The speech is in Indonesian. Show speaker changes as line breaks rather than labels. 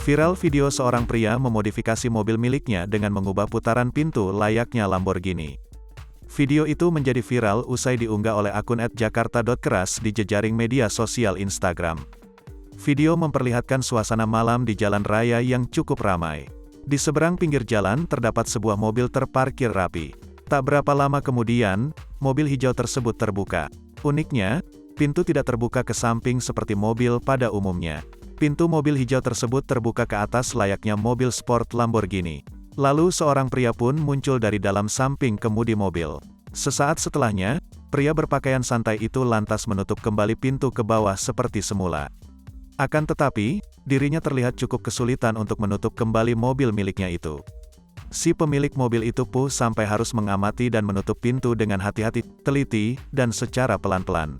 Viral video seorang pria memodifikasi mobil miliknya dengan mengubah putaran pintu layaknya Lamborghini. Video itu menjadi viral usai diunggah oleh akun @jakarta.keras di jejaring media sosial Instagram. Video memperlihatkan suasana malam di jalan raya yang cukup ramai. Di seberang pinggir jalan terdapat sebuah mobil terparkir rapi. Tak berapa lama kemudian, mobil hijau tersebut terbuka. Uniknya, pintu tidak terbuka ke samping seperti mobil pada umumnya. Pintu mobil hijau tersebut terbuka ke atas layaknya mobil sport Lamborghini. Lalu seorang pria pun muncul dari dalam samping kemudi mobil. Sesaat setelahnya, pria berpakaian santai itu lantas menutup kembali pintu ke bawah seperti semula. Akan tetapi, dirinya terlihat cukup kesulitan untuk menutup kembali mobil miliknya itu. Si pemilik mobil itu pun sampai harus mengamati dan menutup pintu dengan hati-hati, teliti, dan secara pelan-pelan.